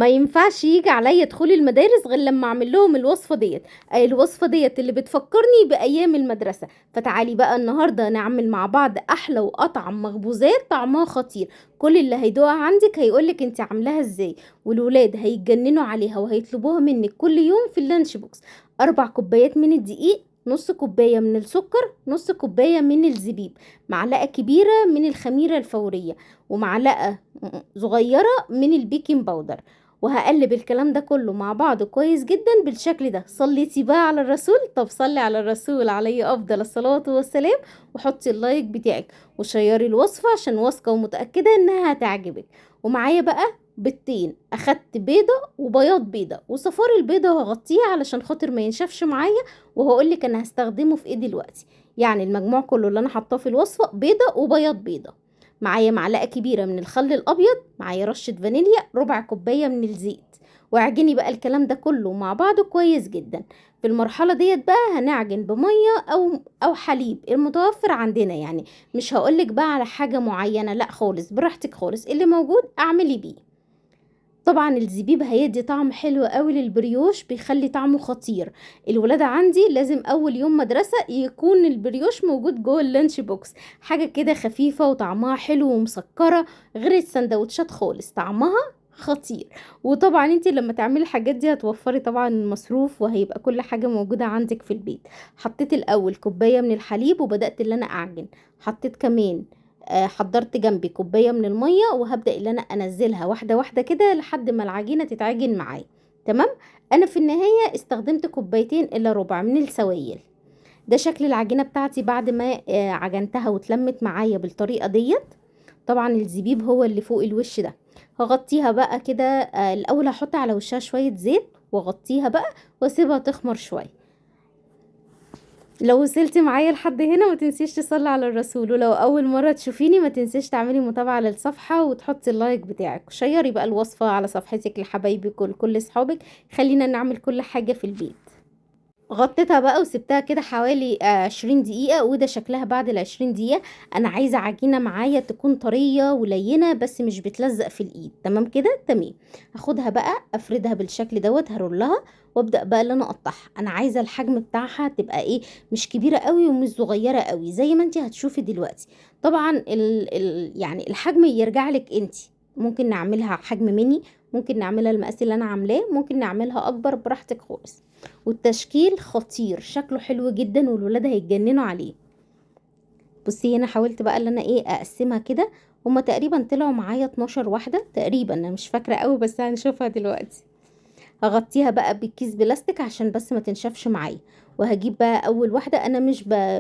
ما ينفعش ييجي عليّا دخول المدارس غير لمّا أعمل لهم الوصفة ديّة، الوصفة ديّة اللي بتفكّرني بأيام المدرسة، فتعالي بقى النهارده نعمل مع بعض أحلى وأطعم مخبوزات طعمها خطير، كل اللي هيدوقها عندِك هيقول لِك أنتِ عاملاها إزاي، والولاد هيتجننوا عليها وهيطلبوها منِّك كل يوم في الlunch box. 4 كوبايات من الدقيق، نُص كوباية من السكر، نُص كوباية من الزبيب، معلقة كبيرة من الخميرة الفورية، ومعلقة صغيرة من البيكنج باودر. وهقلب الكلام ده كله مع بعض كويس جدا بالشكل ده. صليتي بقى على الرسول؟ طب صلي على الرسول عليه افضل الصلاة والسلام، وحطي اللايك بتاعك وشيري الوصفة عشان واثقة ومتأكدة انها هتعجبك. ومعايا بقى بيضتين، اخدت بيضة وبياض بيضة، وصفار البيضة هغطيه علشان خاطر ما ينشفش معايا، وهقولك انا هستخدمه في ايه دلوقتي. يعني المجموع كله اللي انا حطاه في الوصفة بيضة وبياض بيضة. معايا معلقة كبيرة من الخل الأبيض، معايا رشة فانيليا، ربع كوباية من الزيت. واعجني بقى الكلام ده كله مع بعضه كويس جدا. في المرحلة ديت بقى هنعجن بمية أو حليب المتوفر عندنا يعني. مش هقولك بقى على حاجة معينة، لا خالص، براحتك خالص، اللي موجود اعملي بيه. طبعا الزبيب هيدي طعم حلو قوي للبريوش، بيخلي طعمه خطير. الولاد عندي لازم اول يوم مدرسة يكون البريوش موجود جوه اللانش بوكس، حاجة كده خفيفة وطعمها حلو ومسكرة، غير السندوتشات خالص طعمها خطير. وطبعا انتي لما تعملي الحاجات دي هتوفري طبعا المصروف، وهيبقى كل حاجة موجودة عندك في البيت. حطيت الاول كوباية من الحليب وبدأت اللي انا اعجن. حطيت كمان حضرت جنبي كوباية من المية، وهبدأ اللي انا انزلها واحدة واحدة كده لحد ما العجينة تتعجن معايا. تمام. انا في النهاية استخدمت كوبايتين الا ربع من السوائل. ده شكل العجينة بتاعتي بعد ما عجنتها واتلمت معايا بالطريقة ديت. طبعا الزبيب هو اللي فوق الوش ده. هغطيها بقى كده، الاول هحط على وشها شوية زيت واغطيها بقى واسيبها تخمر شوية. لو وصلتي معايا لحد هنا ما تنسيش تصلي على الرسول، ولو اول مرة تشوفيني ما تنسيش تعملي متابعة للصفحة وتحطي اللايك بتاعك، شيري بقى الوصفة على صفحتك لحبايبك ولكل اصحابك. خلينا نعمل كل حاجة في البيت. غطيتها بقى وسبتها كده حوالي 20 دقيقة، وده شكلها بعد ال20 دقيقة. انا عايزة عجينة معايا تكون طرية ولينة بس مش بتلزق في الايد. تمام كده تمام. هاخدها بقى افردها بالشكل دوت، هرولها وابدأ بقى اللي انا اقطعها. انا عايزة الحجم بتاعها تبقى ايه، مش كبيرة قوي ومش صغيرة قوي زي ما انت هتشوفي دلوقتي. طبعا يعني الحجم يرجع لك انت. ممكن نعملها حجم ميني، ممكن نعملها المقاس اللي انا عاملاه، ممكن نعملها اكبر، براحتك خالص. والتشكيل خطير، شكله حلو جدا والولاد هيتجننوا عليه. بصي هنا حاولت بقى ان انا ايه اقسمها كده. هما تقريبا طلعوا معايا 12 واحدة تقريبا، انا مش فاكرة قوي بس هنشوفها دلوقتي. هغطيها بقى بكيس بلاستيك عشان بس ما تنشفش معايا. وهجيب بقى اول واحدة، انا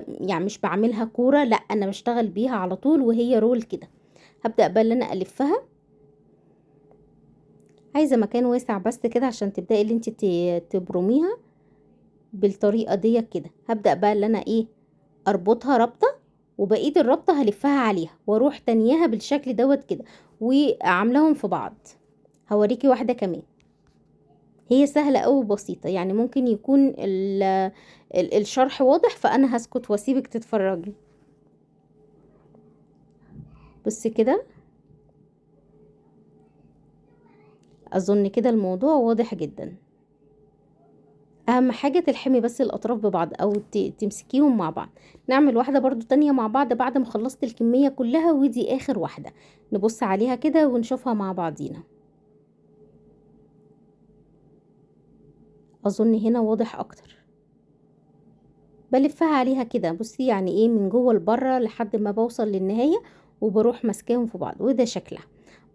يعني مش بعملها كورة، لا انا بشتغل بيها على طول وهي رول كده. هبدأ بقى ان انا الفها. عايزة مكان واسع بس كده عشان تبدأي اللي انت تبرميها بالطريقة دي كده. هبدأ بقى اللي انا ايه اربطها ربطة، وبقية الربطة هلفها عليها واروح تانيها بالشكل دوت كده، وعاملاهم في بعض. هوريكي واحدة كمان. هي سهلة أوي بسيطة، يعني ممكن يكون الشرح واضح، فأنا هسكت واسيبك تتفرجي. بصي كده، أظن كده الموضوع واضح جدا. اهم حاجة تلحمي بس الاطراف ببعض او تمسكيهم مع بعض. نعمل واحدة برضو تانية مع بعض بعد ما خلصت الكمية كلها، ودي اخر واحدة. نبص عليها كده ونشوفها مع بعضينا. اظن هنا واضح اكتر. بلفها عليها كده، بصي يعني ايه من جوه لبره لحد ما بوصل للنهاية، وبروح ماسكاهم في بعض، وده شكلها.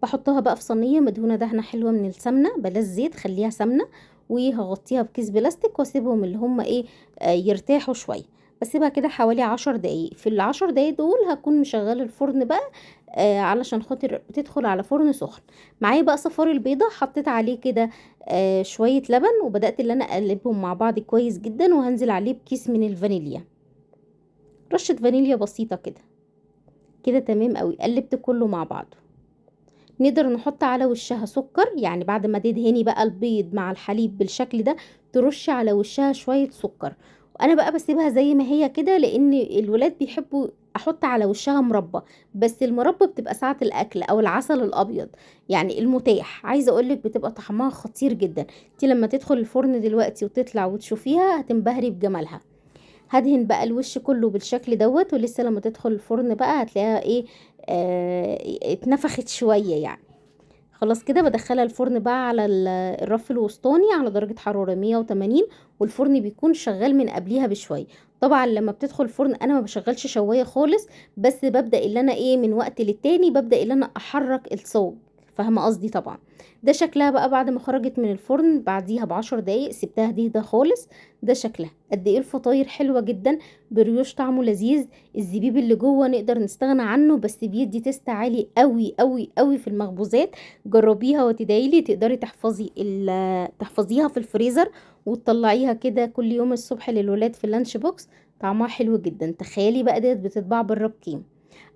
بحطها بقى في صينية مدهونة دهنة حلوة من السمنة، بلاش زيت خليها سمنة. وهغطيها بكيس بلاستيك واسيبهم اللي هم ايه يرتاحوا شوية. بسيبها كده حوالي 10 دقايق. في ال10 دقايق دول هكون مشغله الفرن بقى علشان خاطر تدخل على فرن سخن. معايا بقى صفار البيضة، حطيت عليه كده شوية لبن، وبدأت اللي انا اقلبهم مع بعض كويس جدا، وهنزل عليه بكيس من الفانيليا، رشة فانيليا بسيطة كده. كده تمام قوي، قلبت كله مع بعضه. نقدر نحط على وشها سكر، يعني بعد ما تدهني بقى البيض مع الحليب بالشكل ده، ترشي على وشها شوية سكر. انا بقى بسيبها زي ما هي كده، لان الولاد بيحبوا احط على وشها مربى، بس المربى بتبقى ساعة الاكل او العسل الابيض، يعني المتاح. عايزة اقولك بتبقى طعمها خطير جدا. انتي لما تدخل الفرن دلوقتي وتطلع وتشوفيها هتنبهري بجمالها. هدهن بقى الوش كله بالشكل دوت، ولسه لما تدخل الفرن بقى هتلاقيها ايه، اتنفخت شوية يعني. خلاص كده بدخلها الفرن بقى على الرف الوسطاني على درجة حرارة 180، والفرن بيكون شغال من قبليها بشوية. طبعا لما بتدخل الفرن انا ما بشغلش شواية خالص، بس ببدأ اللي انا ايه من وقت للتاني ببدأ اللي انا احرك الصاج. فاهمة قصدي طبعا. ده شكلها بقى بعد ما خرجت من الفرن، بعديها ب10 دقايق سبتها تهدى خالص. ده شكلها قد ايه الفطاير حلوة جدا، بريوش طعمه لذيذ. الزبيب اللي جوه نقدر نستغنى عنه، بس بيدي تيست عالي قوي قوي قوي في المخبوزات. جربيها وتدعيلي. تقدري تحفظيها في الفريزر وتطلعيها كده كل يوم الصبح للولاد في اللانش بوكس. طعمها حلو جدا. تخيلي بقى ديت بتتباع بالربكين.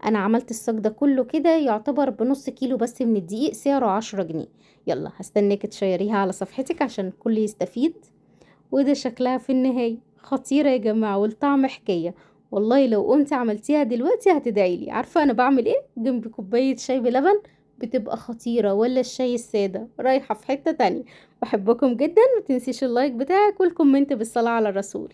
انا عملت الصاج ده كله كده يعتبر بنص كيلو بس من الدقيق، سعره 10 جنيه. يلا هستناك تشيريها على صفحتك عشان الكل يستفيد. وده شكلها في النهاية خطيرة يا جماعة، والطعم حكاية. والله لو قمتي عملتيها دلوقتي هتدعيلي. عارفة انا بعمل ايه جنب كوباية شاي بلبن؟ بتبقى خطيرة. ولا الشاي السادة رايحة في حتة تانية. بحبكم جدا، متنسيش اللايك بتاعك والكومنت بالصلاة على الرسول.